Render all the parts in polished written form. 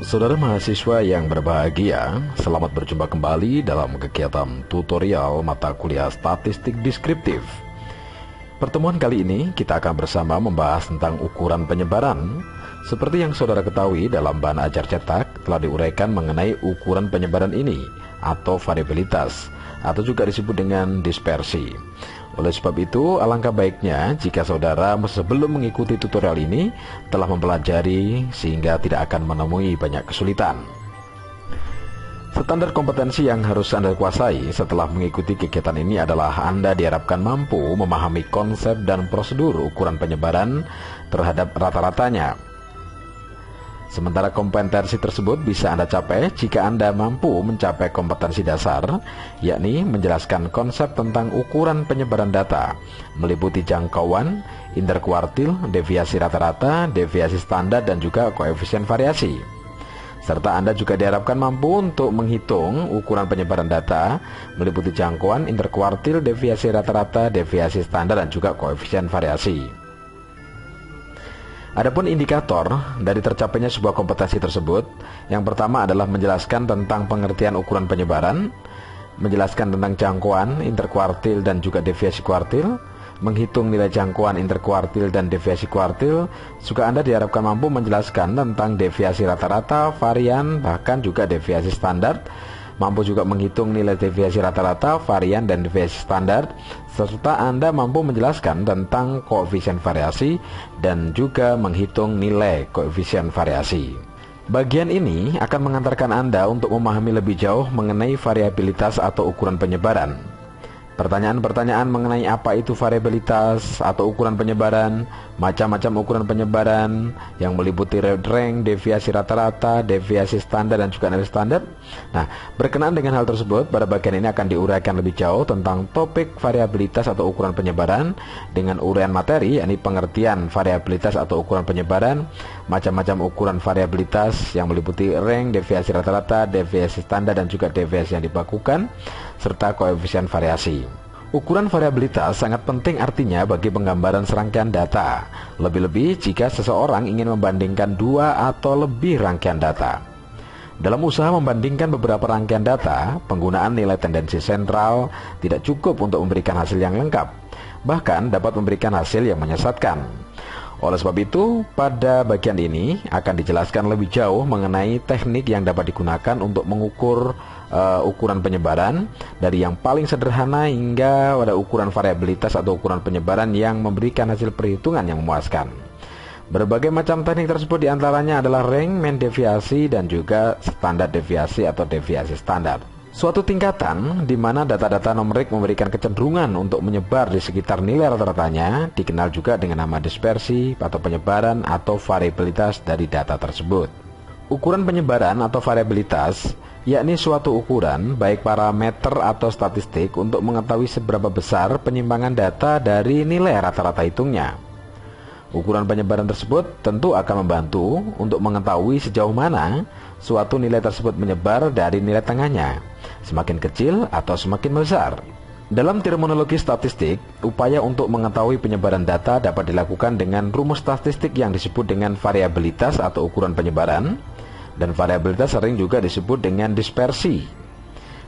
Saudara mahasiswa yang berbahagia, selamat berjumpa kembali dalam kegiatan tutorial mata kuliah statistik deskriptif. Pertemuan kali ini kita akan bersama membahas tentang ukuran penyebaran. Seperti yang saudara ketahui, dalam bahan ajar cetak telah diuraikan mengenai ukuran penyebaran ini atau variabilitas, atau juga disebut dengan dispersi. Oleh sebab itu, alangkah baiknya jika saudara sebelum mengikuti tutorial ini telah mempelajari sehingga tidak akan menemui banyak kesulitan. Standar kompetensi yang harus Anda kuasai setelah mengikuti kegiatan ini adalah Anda diharapkan mampu memahami konsep dan prosedur ukuran penyebaran terhadap rata-ratanya. Sementara kompetensi tersebut bisa Anda capai jika Anda mampu mencapai kompetensi dasar, yakni menjelaskan konsep tentang ukuran penyebaran data, meliputi jangkauan, interkuartil, deviasi rata-rata, deviasi standar, dan juga koefisien variasi. Serta Anda juga diharapkan mampu untuk menghitung ukuran penyebaran data, meliputi jangkauan, interkuartil, deviasi rata-rata, deviasi standar, dan juga koefisien variasi. Adapun indikator dari tercapainya sebuah kompetensi tersebut, yang pertama adalah menjelaskan tentang pengertian ukuran penyebaran, menjelaskan tentang jangkauan, interkuartil, dan juga deviasi kuartil, menghitung nilai jangkauan, interkuartil, dan deviasi kuartil. Juga Anda diharapkan mampu menjelaskan tentang deviasi rata-rata, varian, bahkan juga deviasi standar, mampu juga menghitung nilai deviasi rata-rata, varian, dan deviasi standar, serta Anda mampu menjelaskan tentang koefisien variasi dan juga menghitung nilai koefisien variasi. Bagian ini akan mengantarkan Anda untuk memahami lebih jauh mengenai variabilitas atau ukuran penyebaran. Pertanyaan-pertanyaan mengenai apa itu variabilitas atau ukuran penyebaran, macam-macam ukuran penyebaran yang meliputi rank, deviasi rata-rata, deviasi standar, dan juga nilai standar. Nah, berkenaan dengan hal tersebut, pada bagian ini akan diuraikan lebih jauh tentang topik variabilitas atau ukuran penyebaran dengan uraian materi, yakni pengertian variabilitas atau ukuran penyebaran, macam-macam ukuran variabilitas yang meliputi rank, deviasi rata-rata, deviasi standar, dan juga deviasi yang dibakukan, serta koefisien variasi. Ukuran variabilitas sangat penting artinya bagi penggambaran serangkaian data, lebih-lebih jika seseorang ingin membandingkan dua atau lebih rangkaian data. Dalam usaha membandingkan beberapa rangkaian data, penggunaan nilai tendensi sentral tidak cukup untuk memberikan hasil yang lengkap, bahkan dapat memberikan hasil yang menyesatkan. Oleh sebab itu, pada bagian ini akan dijelaskan lebih jauh mengenai teknik yang dapat digunakan untuk mengukur ukuran penyebaran, dari yang paling sederhana hingga pada ukuran variabilitas atau ukuran penyebaran yang memberikan hasil perhitungan yang memuaskan. Berbagai macam teknik tersebut diantaranya adalah rank, mean deviasi, dan juga standar deviasi atau deviasi standar. Suatu tingkatan di mana data-data numerik memberikan kecenderungan untuk menyebar di sekitar nilai rata-ratanya dikenal juga dengan nama dispersi atau penyebaran atau variabilitas dari data tersebut. Ukuran penyebaran atau variabilitas yakni suatu ukuran baik parameter atau statistik untuk mengetahui seberapa besar penyimpangan data dari nilai rata-rata hitungnya. Ukuran penyebaran tersebut tentu akan membantu untuk mengetahui sejauh mana suatu nilai tersebut menyebar dari nilai tengahnya, semakin kecil atau semakin besar. Dalam terminologi statistik, upaya untuk mengetahui penyebaran data dapat dilakukan dengan rumus statistik yang disebut dengan variabilitas atau ukuran penyebaran, dan variabilitas sering juga disebut dengan dispersi.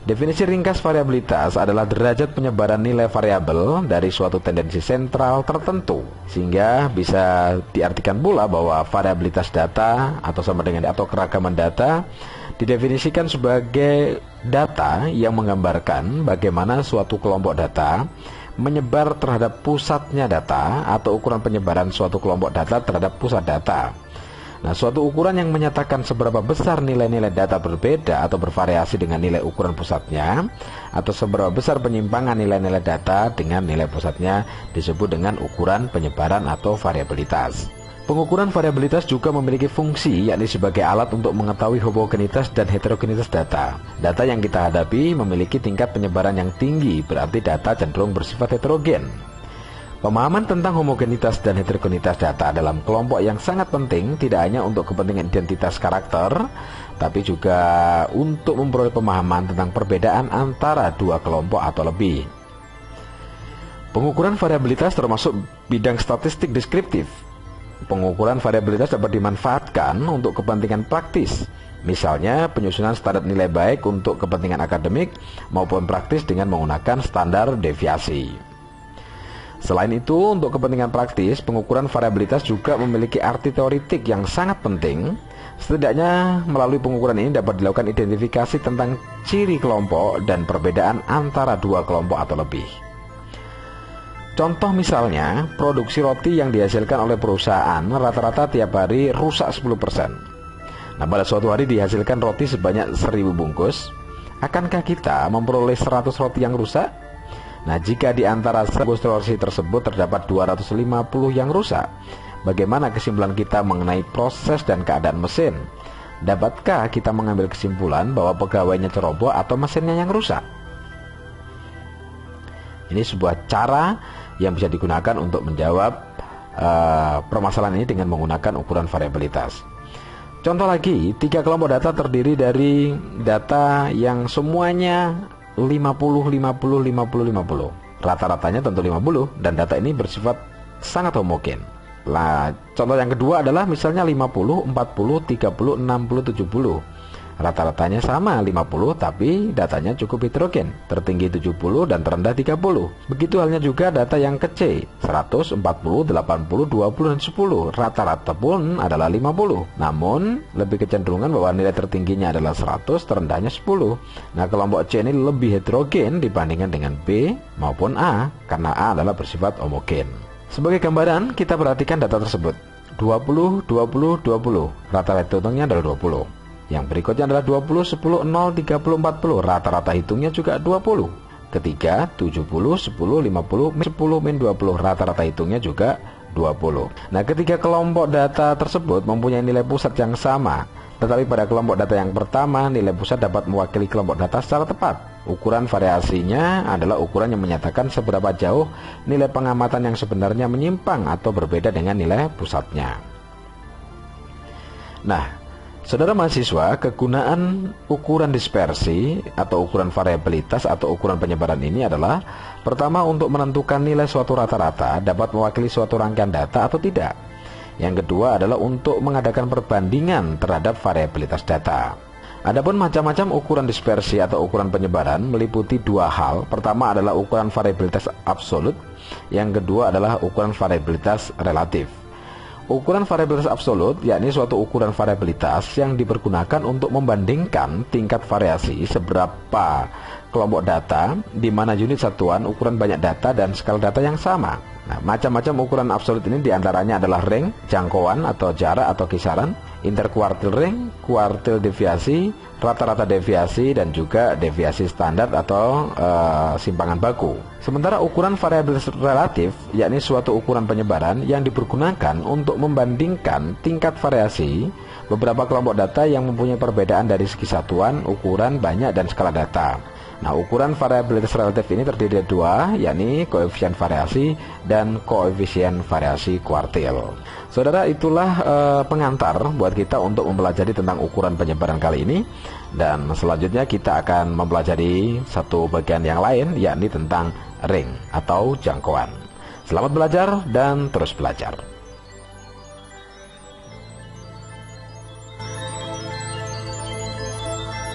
Definisi ringkas variabilitas adalah derajat penyebaran nilai variabel dari suatu tendensi sentral tertentu, sehingga bisa diartikan pula bahwa variabilitas data atau sama dengan atau keragaman data didefinisikan sebagai data yang menggambarkan bagaimana suatu kelompok data menyebar terhadap pusatnya data atau ukuran penyebaran suatu kelompok data terhadap pusat data. Nah, suatu ukuran yang menyatakan seberapa besar nilai-nilai data berbeda atau bervariasi dengan nilai ukuran pusatnya, atau seberapa besar penyimpangan nilai-nilai data dengan nilai pusatnya disebut dengan ukuran penyebaran atau variabilitas. Pengukuran variabilitas juga memiliki fungsi, yakni sebagai alat untuk mengetahui homogenitas dan heterogenitas data. Data yang kita hadapi memiliki tingkat penyebaran yang tinggi, berarti data cenderung bersifat heterogen. Pemahaman tentang homogenitas dan heterogenitas data dalam kelompok yang sangat penting, tidak hanya untuk kepentingan identitas karakter, tapi juga untuk memperoleh pemahaman tentang perbedaan antara dua kelompok atau lebih. Pengukuran variabilitas termasuk bidang statistik deskriptif. Pengukuran variabilitas dapat dimanfaatkan untuk kepentingan praktis, Misalnya penyusunan standar nilai baik untuk kepentingan akademik maupun praktis dengan menggunakan standar deviasi. Selain itu, untuk kepentingan praktis, pengukuran variabilitas juga memiliki arti teoretik yang sangat penting. Setidaknya melalui pengukuran ini dapat dilakukan identifikasi tentang ciri kelompok dan perbedaan antara dua kelompok atau lebih. Contoh misalnya, produksi roti yang dihasilkan oleh perusahaan rata-rata tiap hari rusak 10%. Nah, pada suatu hari dihasilkan roti sebanyak 1000 bungkus. Akankah kita memperoleh 100 roti yang rusak? Nah, jika di antara 100 roti tersebut terdapat 250 yang rusak, bagaimana kesimpulan kita mengenai proses dan keadaan mesin? Dapatkah kita mengambil kesimpulan bahwa pegawainya ceroboh atau mesinnya yang rusak? Ini sebuah cara yang bisa digunakan untuk menjawab permasalahan ini dengan menggunakan ukuran variabilitas. Contoh lagi, 3 kelompok data terdiri dari data yang semuanya 50, 50, 50, 50. Rata-ratanya tentu 50 dan data ini bersifat sangat homogen. Nah, contoh yang kedua adalah misalnya 50, 40, 30, 60, 70. Rata-ratanya sama 50, tapi datanya cukup heterogen, tertinggi 70 dan terendah 30. Begitu halnya juga data yang ke C, 100, 40, 80, 20, dan 10. Rata-rata pun adalah 50. Namun, lebih kecenderungan bahwa nilai tertingginya adalah 100, terendahnya 10. Nah, kelompok C ini lebih heterogen dibandingkan dengan B maupun A, karena A adalah bersifat homogen. Sebagai gambaran, kita perhatikan data tersebut. 20, 20, 20. Rata-rata hitungnya adalah 20. Yang berikutnya adalah 20, 10, 0, 30, 40. Rata-rata hitungnya juga 20. Ketiga, 70, 10, 50, 10, min 20. Rata-rata hitungnya juga 20. Nah, ketiga kelompok data tersebut mempunyai nilai pusat yang sama. Tetapi pada kelompok data yang pertama, nilai pusat dapat mewakili kelompok data secara tepat. Ukuran variasinya adalah ukuran yang menyatakan seberapa jauh nilai pengamatan yang sebenarnya menyimpang atau berbeda dengan nilai pusatnya. Nah, saudara mahasiswa, kegunaan ukuran dispersi atau ukuran variabilitas atau ukuran penyebaran ini adalah pertama untuk menentukan nilai suatu rata-rata dapat mewakili suatu rangkaian data atau tidak. Yang kedua adalah untuk mengadakan perbandingan terhadap variabilitas data. Adapun macam-macam ukuran dispersi atau ukuran penyebaran meliputi dua hal. Pertama adalah ukuran variabilitas absolut, yang kedua adalah ukuran variabilitas relatif. Ukuran variabilitas absolut yakni suatu ukuran variabilitas yang dipergunakan untuk membandingkan tingkat variasi seberapa kelompok data di mana unit satuan ukuran banyak data dan skala data yang sama. Nah, macam-macam ukuran absolut ini diantaranya adalah range, jangkauan atau jarak atau kisaran, interkuartil range, kuartil deviasi, rata-rata deviasi, dan juga deviasi standar atau simpangan baku. Sementara ukuran variabilitas relatif yakni suatu ukuran penyebaran yang dipergunakan untuk membandingkan tingkat variasi beberapa kelompok data yang mempunyai perbedaan dari segi satuan, ukuran, banyak, dan skala data. Nah, ukuran variabilitas relatif ini terdiri dari dua, yakni koefisien variasi dan koefisien variasi kuartil. Saudara, itulah pengantar buat kita untuk mempelajari tentang ukuran penyebaran kali ini. Dan selanjutnya kita akan mempelajari satu bagian yang lain, yakni tentang ring atau jangkauan. Selamat belajar dan terus belajar.